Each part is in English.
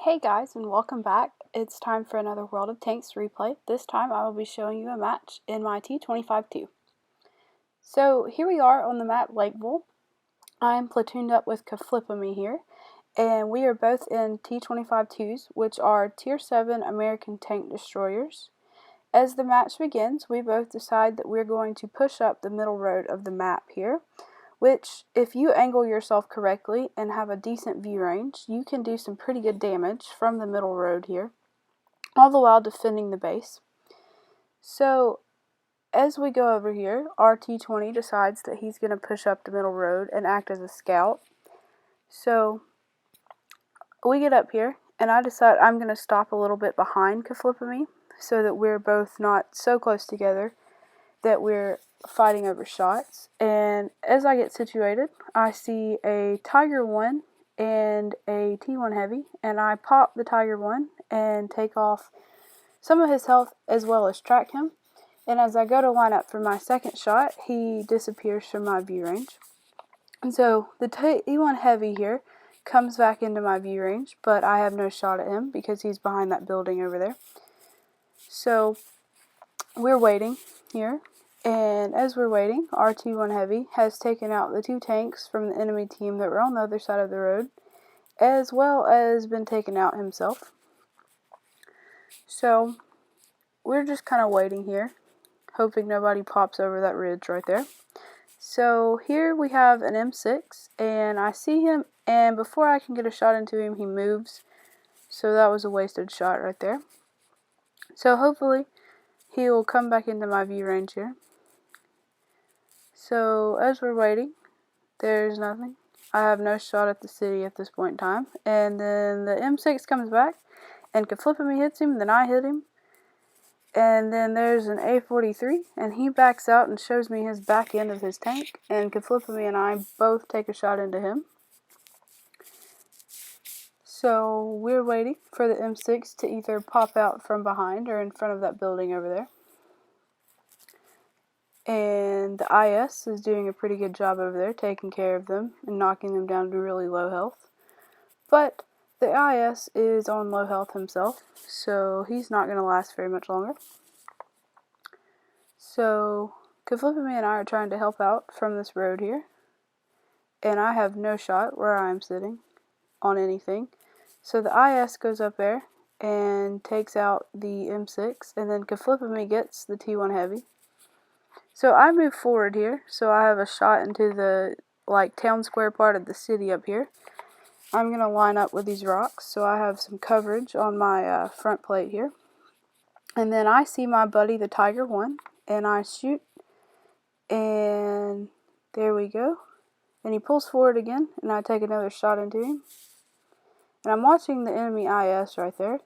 Hey guys, and welcome back. It's time for another World of Tanks replay. This time I will be showing you a match in my T-25-2. So here we are on the map Lakeville. I'm platooned up with Kaflipami here, and we are both in T-25-2s, which are Tier 7 American tank destroyers. As the match begins, we both decide that we're going to push up the middle road of the map here, which, if you angle yourself correctly and have a decent view range, you can do some pretty good damage from the middle road here, all the while defending the base. So, as we go over here, our T-20 decides that he's going to push up the middle road and act as a scout. So, we get up here, and I decide I'm going to stop a little bit behind Kaflipami so that we're both not so close together that we're fighting over shots. And as I get situated, I see a Tiger 1 and a T1 Heavy, and I pop the Tiger 1 and take off some of his health as well as track him. And as I go to line up for my second shot, he disappears from my view range. And so the T1 Heavy here comes back into my view range, but I have no shot at him because he's behind that building over there. So we're waiting here. And as we're waiting, our T1 Heavy has taken out the two tanks from the enemy team that were on the other side of the road, as well as been taken out himself. So, we're just kind of waiting here, hoping nobody pops over that ridge right there. So, here we have an M6, and I see him, and before I can get a shot into him, he moves. So, that was a wasted shot right there. So, hopefully, he will come back into my view range here. So, as we're waiting, there's nothing. I have no shot at the city at this point in time. And then the M6 comes back, and Kaflipami hits him, then I hit him. And then there's an A43, and he backs out and shows me his back end of his tank. And Kaflipami and I both take a shot into him. So we're waiting for the M6 to either pop out from behind or in front of that building over there. And the IS is doing a pretty good job over there, taking care of them and knocking them down to really low health. But the IS is on low health himself, so he's not going to last very much longer. So Kaflipami and I are trying to help out from this road here. And I have no shot where I am sitting on anything. So the IS goes up there and takes out the M6, and then Kaflipami gets the T1 Heavy. So I move forward here, so I have a shot into the town square part of the city up here. I'm going to line up with these rocks, so I have some coverage on my front plate here. And then I see my buddy, the Tiger 1, and I shoot, and there we go. And he pulls forward again, and I take another shot into him. And I'm watching the enemy IS right there.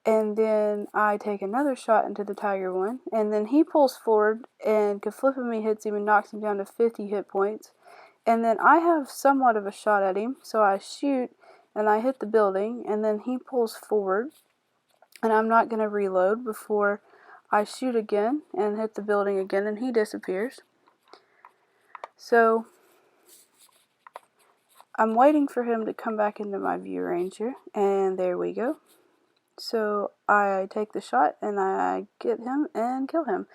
And then I take another shot into the Tiger 1, and then he pulls forward, and Kaflipami hits him and knocks him down to 50 hit points. And then I have somewhat of a shot at him, so I shoot, and I hit the building, and then he pulls forward, and I'm not going to reload before I shoot again and hit the building again, and he disappears. So I'm waiting for him to come back into my view range here, and there we go. So I take the shot, and I get him and kill him.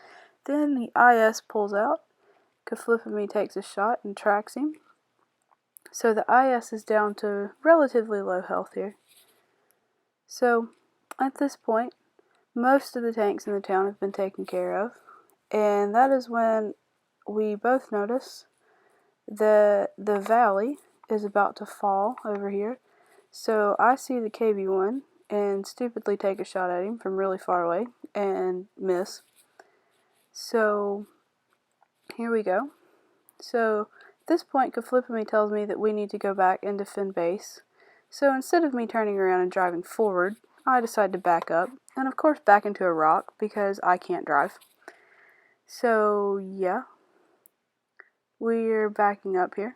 Then the IS pulls out. Kaflipami takes a shot and tracks him. So the IS is down to relatively low health here. So at this point, most of the tanks in the town have been taken care of. And that is when we both notice that the valley is about to fall over here. So I see the KB1 and stupidly take a shot at him from really far away and miss. So here we go. So at this point, Kaflipami tells me that we need to go back and defend base. So instead of me turning around and driving forward, I decide to back up, and of course back into a rock because I can't drive. So yeah, we're backing up here.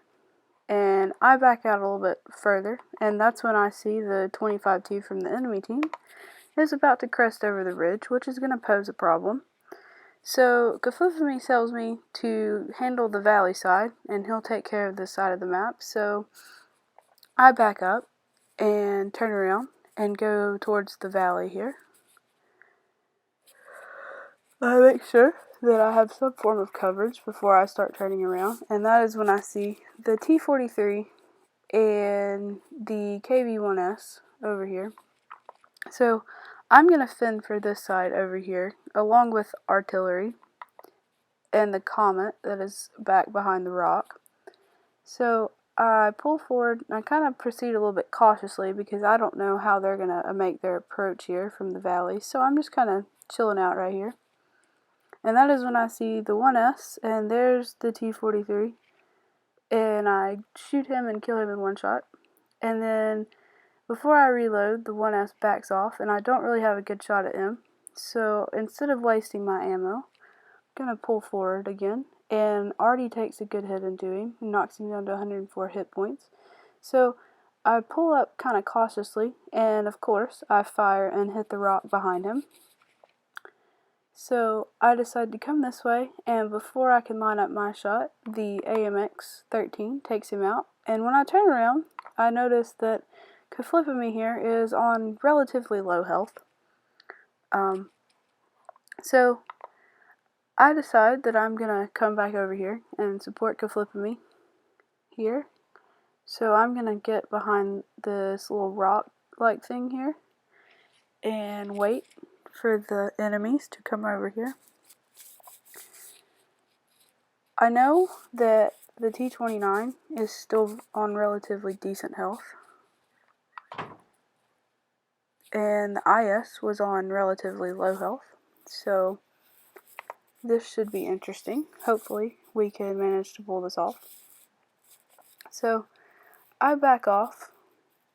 And I back out a little bit further, and that's when I see the 25-2 from the enemy team is about to crest over the ridge, which is going to pose a problem. So Kaflipami tells me to handle the valley side, and he'll take care of this side of the map. So I back up and turn around, and go towards the valley here. I make sure that I have some form of coverage before I start turning around, and that is when I see the T-43 and the KV-1S over here. So I'm going to fend for this side over here, along with artillery and the Comet that is back behind the rock. So I pull forward, and I kind of proceed a little bit cautiously because I don't know how they're going to make their approach here from the valley. So I'm just kind of chilling out right here. And that is when I see the 1S, and there's the T-43. And I shoot him and kill him in one shot. And then before I reload, the 1S backs off, and I don't really have a good shot at him. So instead of wasting my ammo, I'm going to pull forward again. And Artie takes a good hit into him and knocks him down to 104 hit points. So I pull up kind of cautiously, and of course, I fire and hit the rock behind him. So I decide to come this way, and before I can line up my shot, the AMX-13 takes him out. And when I turn around, I notice that Kaflipami here is on relatively low health. So I decide that I'm gonna come back over here and support Kaflipami here. So I'm gonna get behind this little rock-like thing here and wait for the enemies to come over here. I know that the T-29 is still on relatively decent health, and the IS was on relatively low health, so this should be interesting. Hopefully we can manage to pull this off. So I back off.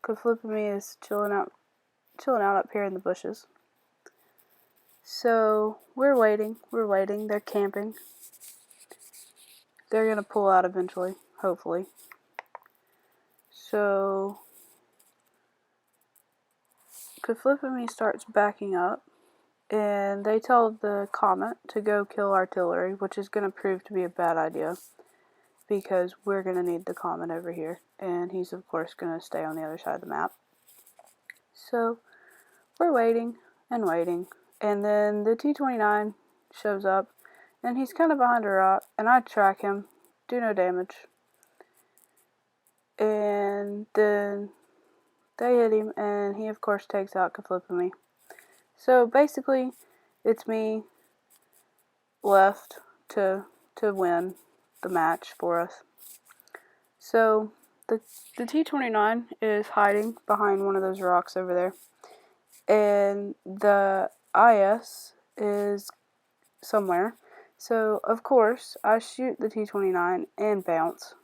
Kaflipami is chilling out up here in the bushes. So we're waiting, they're camping. They're gonna pull out eventually, hopefully. So Kaflipami starts backing up, and they tell the Comet to go kill artillery, which is going to prove to be a bad idea because we're going to need the Comet over here, and he's of course going to stay on the other side of the map. So we're waiting and waiting, and then the T-29 shows up, and he's kind of behind a rock, and I track him, do no damage, and then they hit him, and he of course takes out Kaflipami. So basically, it's me left to win the match for us. So the T-29 is hiding behind one of those rocks over there, and the IS is somewhere. So of course I shoot the T-29 and bounce.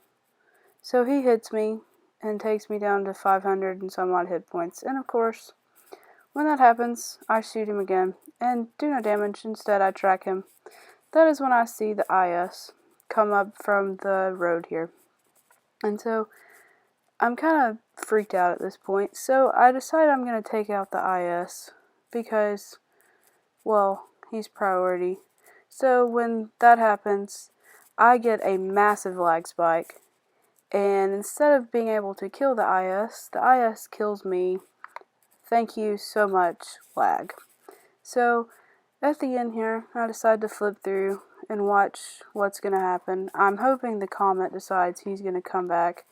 So he hits me and takes me down to 500 and some odd hit points. And of course, when that happens, I shoot him again and do no damage. Instead, I track him. That is when I see the IS come up from the road here. And so I'm kind of freaked out at this point. So I decide I'm going to take out the IS because, well, he's priority. So when that happens, I get a massive lag spike. And instead of being able to kill the IS kills me. Thank you so much, lag. So at the end here, I decide to flip through and watch what's going to happen. I'm hoping the Comet decides he's going to come back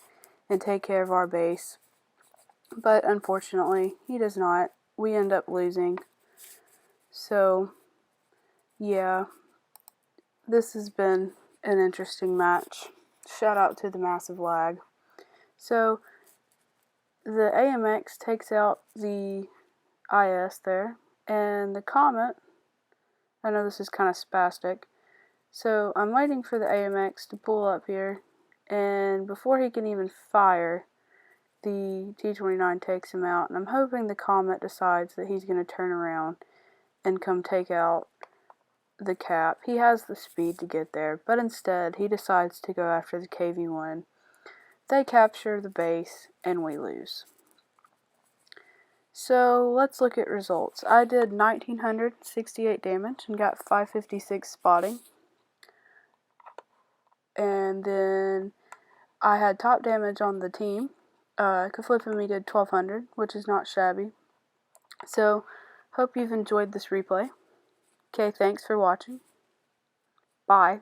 and take care of our base. But unfortunately, he does not. We end up losing. So, yeah, this has been an interesting match. Shout out to the massive lag. So, the AMX takes out the IS there, and the Comet, I know this is kind of spastic, so I'm waiting for the AMX to pull up here, and before he can even fire, the T-29 takes him out, and I'm hoping the Comet decides that he's going to turn around and come take out the Cap. He has the speed to get there, but instead he decides to go after the KV-1. They capture the base, and we lose. So let's look at results. I did 1,968 damage and got 556 spotting. And then I had top damage on the team. Kaflipami did 1,200, which is not shabby. So, hope you've enjoyed this replay. Okay, thanks for watching. Bye.